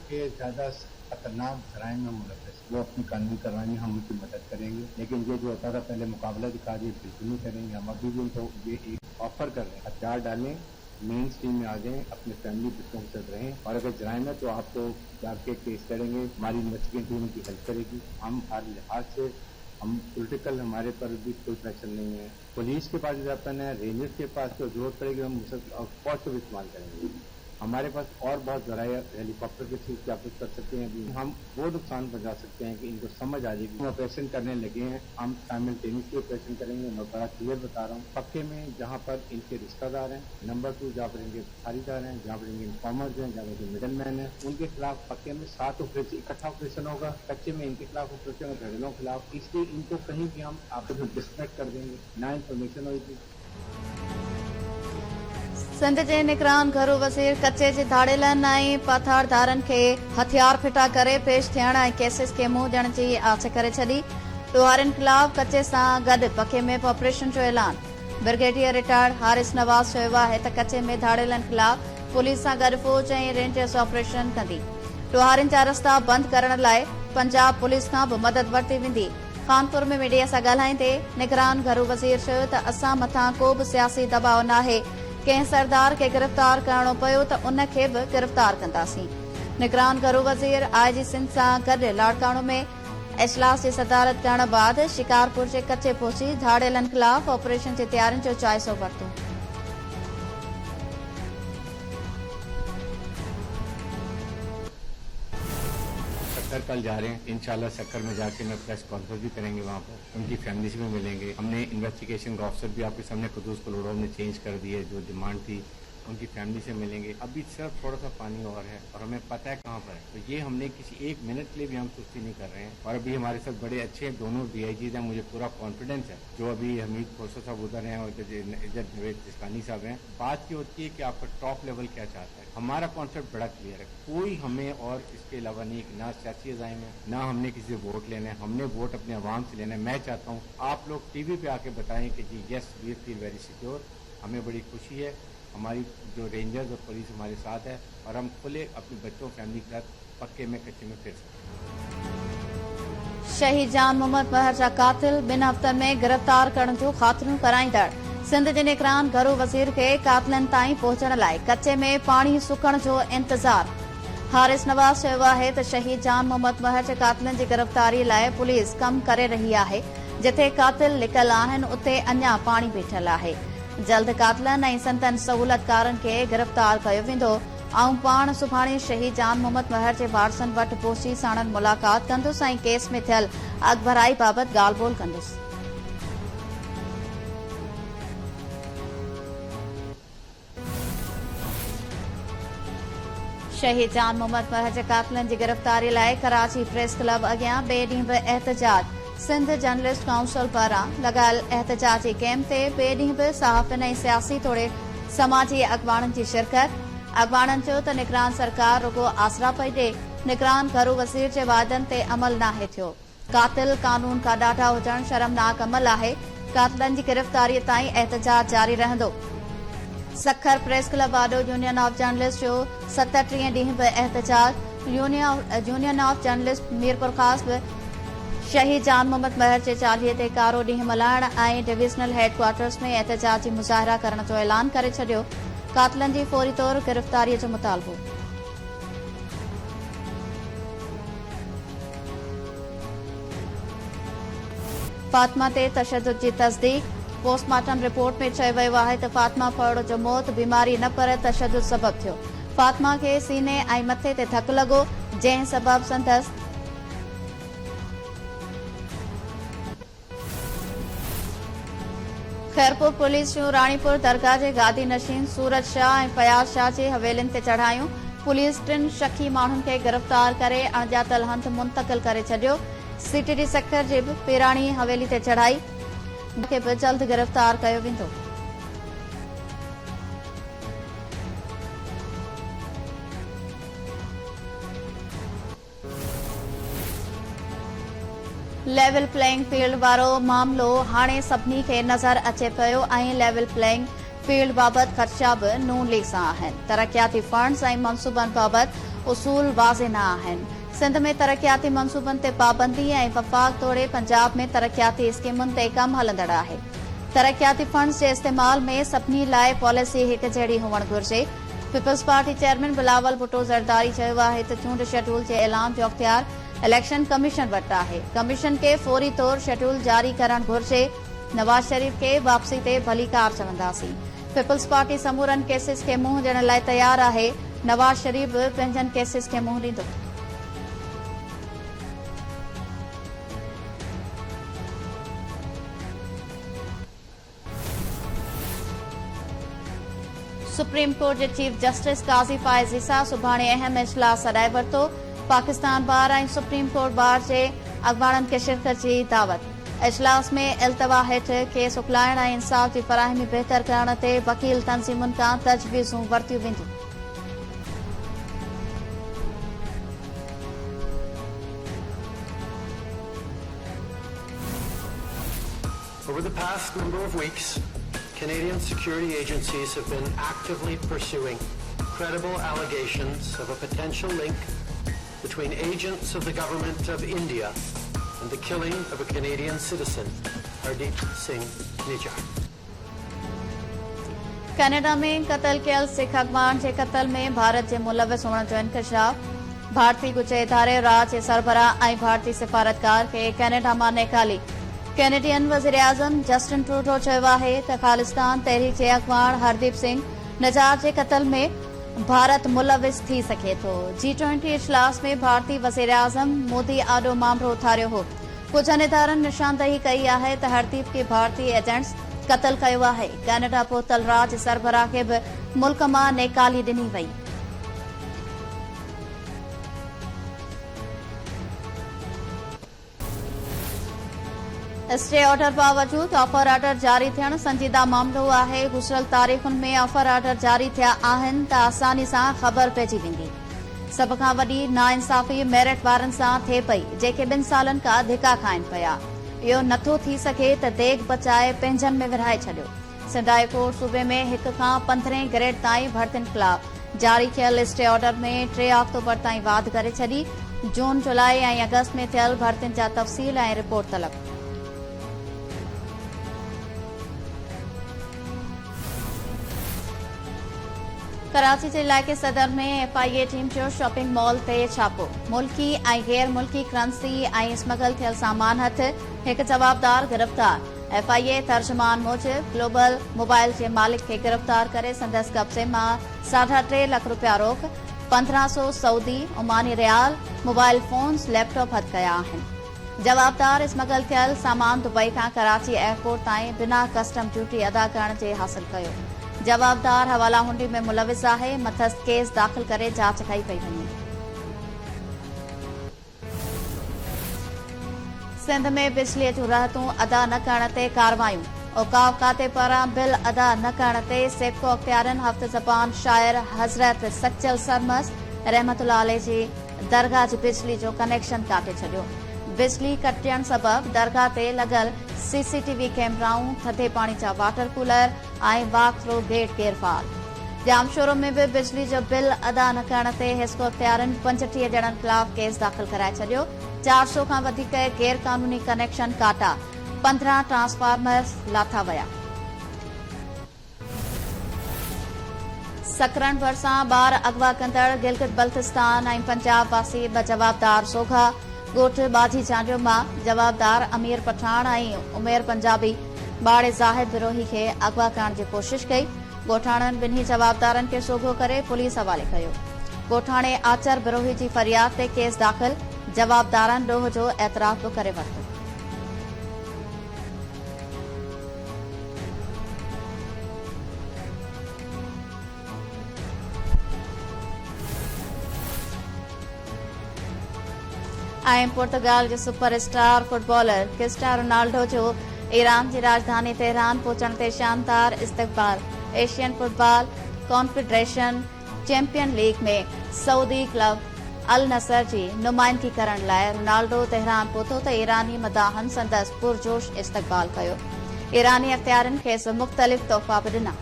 के ज्यादा खतरनाक जराए में मुलव्वस वो अपनी कानूनी कार्रवाई में हम उनकी मदद करेंगे, लेकिन ये जो होता था पहले मुकाबला दिखा दिए बिल्कुल नहीं करेंगे। हम अभी भी उनको ये एक ऑफर कर रहे हैं, हथियार डालें, मेन स्ट्रीम में आ जाएं, अपने फैमिली बच्चों के साथ रहें, और अगर जराए में तो आपको जाके केस करेंगे, हमारी इन्वेस्टिगेशन टीम उनकी हेल्प करेगी। हम हर लिहाज से हम पॉलिटिकल हमारे पर भी कोई प्रेशर नहीं है। पुलिस के पास वेपन है, रेंजर्स के पास तो जरूरत पड़ेगी हम फौज को भी इस्तेमाल करेंगे। हमारे पास और बहुत जराए हेलीकॉप्टर के थ्रू क्या कुछ कर सकते हैं, हम वो नुकसान पहुंचा सकते हैं कि इनको समझ आ जाएगी। हम ऑपरेशन करने लगे हैं, हम साइमल्टेनियसली ऑपरेशन करेंगे। मैं बड़ा क्लियर बता रहा हूँ, पक्के में जहाँ पर इनके रिश्तेदार हैं, नंबर 2 जहाँ पर इनके खरीदार हैं, जहाँ पर इनके इन्फॉर्मर्स हैं, जहाँ पर मिडल मैन है, उनके खिलाफ पक्के में 7 ऑपरेशन इकट्ठा ऑपरेशन होगा। कच्चे में इनके खिलाफ ऑपरेशन होगा, घरेलों के खिलाफ। इसलिए इनको कहीं भी हम आपस में डिस्ट्रैक्ट कर देंगे, ना इन्फॉर्मेशन होगी। सिंध जे निगरान घरू वज़ीर कचे जे धाड़ेलनि ऐं पथारधारनि खे हथियार फिटा करे पेश थियण ऐं केसिस खे मुंहुं ॾियण जी आछ करे छॾी। ॾोहारियुनि ख़िलाफ़ कचे सां गॾु पके में ऑपरेशन जो ऐलान। ब्रिगेडियर रिटायर्ड हारिस नवाज़ चयो आहे त कचे में धाड़ेलनि ख़िलाफ़ पुलिस सां गॾु फ़ौज ऐं रेंजर्स ऑपरेशन कंदी। ॾोहारियुनि जा रस्ता बंदि करण लाइ पंजाब पुलिस खां बि मदद वरिती वेंदी। कानपुर में मीडिया सां ॻाल्हाईंदे निगरान घरू वज़ीर चयो त असां मथां को बि सियासी दबाव नाहे। कंहिं सरदार खे गिरफ़्तार करणो पियो त उन खे बि गिरफ़्तार कंदासीं। निगरान घरू वज़ीर आईजी सिंध सां गॾु लाड़काणो में इजलास जी सदारत करण बाद शिकारपुर जे कचे पहुची धाड़ेलनि ख़िलाफ़ ऑपरेशन जी तयारियुनि जो जाइज़ो वरितो। सक्कर कल जा रहे हैं, इंशाल्लाह सक्कर में जाके मैं प्रेस कॉन्फ्रेंस भी करेंगे, वहाँ पर उनकी फैमिली से भी मिलेंगे। हमने इन्वेस्टिगेशन का ऑफिसर भी आपके सामने कुदूस कोलोडो ने चेंज कर दी है, जो डिमांड थी उनकी फैमिली से मिलेंगे। अभी सिर्फ थोड़ा सा पानी और है और हमें पता है कहाँ पर है, तो ये हमने किसी एक मिनट के लिए भी हम सुस्ती नहीं कर रहे हैं। और अभी हमारे साथ बड़े अच्छे दोनों DIGs हैं, मुझे पूरा कॉन्फिडेंस है। जो अभी हमीद खोसर साहब उधर हैं और इज्जत नवेद जिस्तानी साहब हैं। बात ये होती है कि आपका टॉप लेवल क्या चाहता है। हमारा कॉन्सेप्ट बड़ा क्लियर है, कोई हमें और इसके अलावा नहीं, ना सियासी अज़ाइम है, ना हमने किसी से वोट लेना है। हमने वोट अपने आवाम से लेना है। मैं चाहता हूँ आप लोग TV पे आके बताएं कि जी यस वी फील वेरी सिक्योर। हमें बड़ी खुशी है, हमारी जो रेंजर्स और पुलिस हमारे साथ है और हम खुले अपने बच्चों फैमिली के साथ पक्के में कच्चे में फिर सकते हैं। शहीद जान मोहम्मद महर जा कातिल 2 हफ़्तनि में गिरफ़्तार करण जो ख़ातिरियूं कराईंदड़ सिंध जे निगरान घरू वज़ीर खे कातिलनि ताईं पहुचण लाइ कचे में पाणी सुकण जो इंतज़ार। हारिस नवाज़ चयो आहे त शहीद जान मोहम्मद महर जे कातिलनि जी गिरफ़्तारी लाइ पुलिस कमु करे रही आहे। जिथे कातिल लिकल आहिनि उते अञा पाणी बीठल आहे। जल्द कातिलनि ऐं संदनि सहूलतकारनि खे गिरफ़्तार कयो वेंदो। आऊं पाण सुभाणे शहीद जान मोहम्मद महर जे वारसनि वटि पहुची साणनि मुलाक़ात कंदुसि ऐं केस में थियल अॻभराई बाबति ॻाल्हि ॿोल कंदुसि। शहीद जान मोहम्मद महर जे कातिलनि जी गिरफ़्तारी लाइ कराची प्रेस क्लब अॻियां ॿिए ॾींहुं बि एहतजाज। सिंध जर्नलिस्ट काउंसिल पारां लॻायल एहतजाजी कैंप ते ॿिए ॾींहुं बि सहाफ़ियुनि ऐं सियासी तोड़े समाजी अॻवाननि जी शिरकत। अॻवाननि चयो त निगरान सरकार रुगो आसरा पई ॾे, निगरान घरू वज़ीर जे वाइदनि ते अमल नाहे थियो। कातिल कानून खां ॾाढा हुजण शर्मनाक अमल आहे। कातिलनि जी गिरफ़्तारीअ ताईं एहतजाज जारी रहंदो। Sukkur press club Wado union of journalist जो 37 ॾींहुं बि एहतजाज। यूनियन ऑफ जर्नलिस्ट मीरपुर ख़ासि बि शहीद जान मोहम्मद महर जे 40 ते कारो ॾींहुं मल्हाइण ऐं डिवीज़नल हेडक्वार्टर्स में एहतजाजी मुज़ाहिरा करण जो ऐलान करे छॾियो। कातिलनि जी फौरी तौर गिरफ़्तारीअ जो मुतालबो। फातिमा ते तशद्दुद जी तस्दीक। पोस्टमार्टम रिपोर्ट में चयो वियो आहे त फातिमा फौड़ जो मौत बीमारी न पर तशद्दुद सबबु थियो। फातिमा खे सीने ऐं मथे ते धकु लॻो, जंहिं सबबु संदसि खैरपुर पुलिस जूं राणीपुर दरगाह जे गादी नशीन सूरज शाह ऐं फयाज़ शाह जे हवेलियुनि ते चढ़ायूं। पुलिस 3 शकी माण्हुनि खे गिरफ़्तार करे अणॼातल हंध मुंतक़िल करे छॾियो। CTD सखर जे बि पहिराणी हवेली ते चढ़ाई खे बि जल्द गिरफ़्तार कयो वेंदो। लेवल प्लेइंग फील्ड वारो मामलो हाणे सभिनी खे नज़र अचे पियो ऐं लेवल प्लेइंग फील्ड बाबति ख़दशा बि नून लीग सां आहिनि। तरक़ियाती फंड्स ऐं मंसूबनि बाबति उसूल वाज़े न आहिनि। सिंध में तरक़ियाती मंसूबनि ते पाबंदी ऐं वफ़ाक़ तोड़े पंजाब में तरक़ियाती स्कीमुनि ते कमु हलंदड़ आहे। तरक़ियाती फंड्स जे इस्तेमाल में सभिनी लाइ पॉलिसी हिक जहिड़ी हुअणु घुरिजे। पीपल्स पार्टी चेयरमैन बिलावल भुट्टो ज़रदारी चयो आहे त चूंड शेड्यूल जे ऐलान जो अख़्तियार इलेक्शन कमीशन वटि आहे। कमीशन खे फौरी तौर शेड्यूल जारी करणु घुरिजे। नवाज़ शरीफ खे वापसी ते भलीकार चवंदासीं। पीपल्स पार्टी समूरनि केसिस खे मुंहुं ॾियण लाइ तयार आहे। नवाज़ शरीफ बि पंहिंजनि केसिस खे मुंहुं ॾींदो। सुप्रीम कोर्ट जे चीफ जस्टिस काज़ी फाइज़ ईसा सुभाणे अहम इजलास सॾाए वरितो। पाकिस्तान बार ऐं सुप्रीम कोर्ट बार जे अॻवाननि खे शिरकत जी दावत। इजलास में इल्तवा हेठि केस उकलाइण ऐं इंसाफ़ जी फ़राहमी बहितर करण ते वकील तंज़ीमुनि खां तजवीज़ूं वरितियूं वेंदियूं। Over the past number of weeks, Canadian security agencies have been actively pursuing credible allegations of a potential link between agents of the government of India and the killing of a Canadian citizen, Hardeep Singh Nijjar. Canada में क़त्ल कयल सिख अॻवान जे क़त्ल में भारत जे मुलविस हुअण जो इंकशाफ। भारतीय ॻुझ इदारे राज जे सरबराह ऐं भारतीय सिफ़ारतकार खे कनाडा मां निकाली। कैनेडियन वज़ीर आज़म जस्टिन ट्रूडो चयो आहे त ख़ालिस्तान तहरीक जे अॻवान हरदीप सिंह निजार जे क़त्ल में भारत मुलविस थी सघे थो। G20 इजलास में भारतीय वज़ीर आज़म मोदी आॾो मामलो उथारियो हो। कुझनि इदारनि निशानदही कई आहे त हरदीप खे भारतीय एजेंट्स क़त्ल कयो आहे। कैनेडा पोतल राज सरबराह खे बि मुल्क मां नेकाली ॾिनी वई। स्टे ऑर्डर बावजूद ऑफर ऑर्डर जारी थियण संजीदा मामलो आहे। गुज़िरियल तारीख़ुनि में ऑफर ऑर्डर जारी थिया आहिनि त आसानी सां ख़बर पइजी वेंदी। सभ खां वॾी नाइंसाफ़ी मेरिट वारनि सां थिए पई, जेके 2 सालनि खां धिका खाइनि पिया। इहो नथो थी सघे त देग बचाए पंहिंजनि में विरहाए छॾियो। सिंध हाई कोर्ट सूबे में 1 खां 15 ग्रेड ताईं भर्तियुनि ख़िलाफ़ जारी थियल स्टे ऑर्डर में 3 अक्टूबर ताईं वाध करे छॾी। जून, जुलाई ऐं अगस्त में थियल भर्तियुनि जा तफ़सील ऐं रिपोर्ट तलब। कराची जे इलाइक़े सदर में FIA टीम जो शॉपिंग मॉल ते छापो। मुल्की ऐं गैर मुल्की करंसी ऐं स्मगल थियल सामान हथ, हिकु जवाबदार गिरफ़्तार। FIA तर्जुमान मूजिब ग्लोबल मोबाइल जे मालिक खे गिरफ़्तार करे संदसि कब्ज़े मां 3.5 लख रुपया रोक, 1500 Saudi Omani riyal, mobile phones, laptop हथ कया आहिनि। जवाबदार स्मगल थियल सामान दुबई खां कराची एयरपोर्ट ताईं बिना कस्टम ड्यूटी अदा करण जे हासिल कयो। जवाबदार हवाला हुंडी में मुलविस आहे। मथस केस दाख़िल करे जांच कई पई वञे। सिंध में बिजलीअ जूं रहतूं अदा न करण ते कार्रवायूं। औकाफ खाते पारां बिल अदा न करण ते सेको अख़्तियारनि हफ़्त ज़बान शाइर हज़रत सचल सरमस रहमतुल्लाह अलैह जी दरगाह जी बिजली जो कनेक्शन काटे छॾियो। बिजली कटियण सबबि दरगाह ते लॻल CCTV कैमराऊं, थधे पाणी जा वाटर कूलर ऐं वॉक थ्रू गेट गेरफार। जामशोरो में बि बिजली जो बिल अदा न करण ते हिस्को अख़्तियारनि 35 ॼणनि ख़िलाफ़ केस दाख़िल कराए छॾियो। 400 खां वधीक गैर क़ानूनी कनेक्शन काटा, 15 ट्रांसफार्मर लाथा विया। सकरन भरिसां ॿार अगवा कंदड़ गिलगित बल्तिस्तान ऐं पंजाब वासी 2 जवाबदार सोघा। ॻोठ बाजी चांडियो मां जवाबदार अमीर पठान ऐं उमेर पंजाबी बाड़े ज़ाहिद बिरोही खे अगवा करण जी कोशिश कई। ॻोठाणनि ॿिन्ही जवाबदारनि खे सोघो करे पुलिस हवाले कयो। ॻोठाणे आचर बिरोही जी फरियाद ते केस दाख़िल। जवाबदारनि ॾोह जो एतराफ़ बि करे वरितो। ऐं पुर्तगाल जे सुपरस्टार फुटबॉलर क्रिस्टियानो रोनाल्डो जो ईरान जी राजधानी तेहरान पहुचण ते शानदार इस्तक़बाल। Asian football confederation champion league में सऊदी क्लब अल नसर जी नुमाइंदगी करण लाइ रोनाल्डो तेहरान पहुतो त ईरानी मदाहनि संदसि पुरजोश इस्तक़बाल कयो। ईरानी अख़्तियारनि खेसि मुख़्तलिफ़ तोहफ़ा बि ॾिना।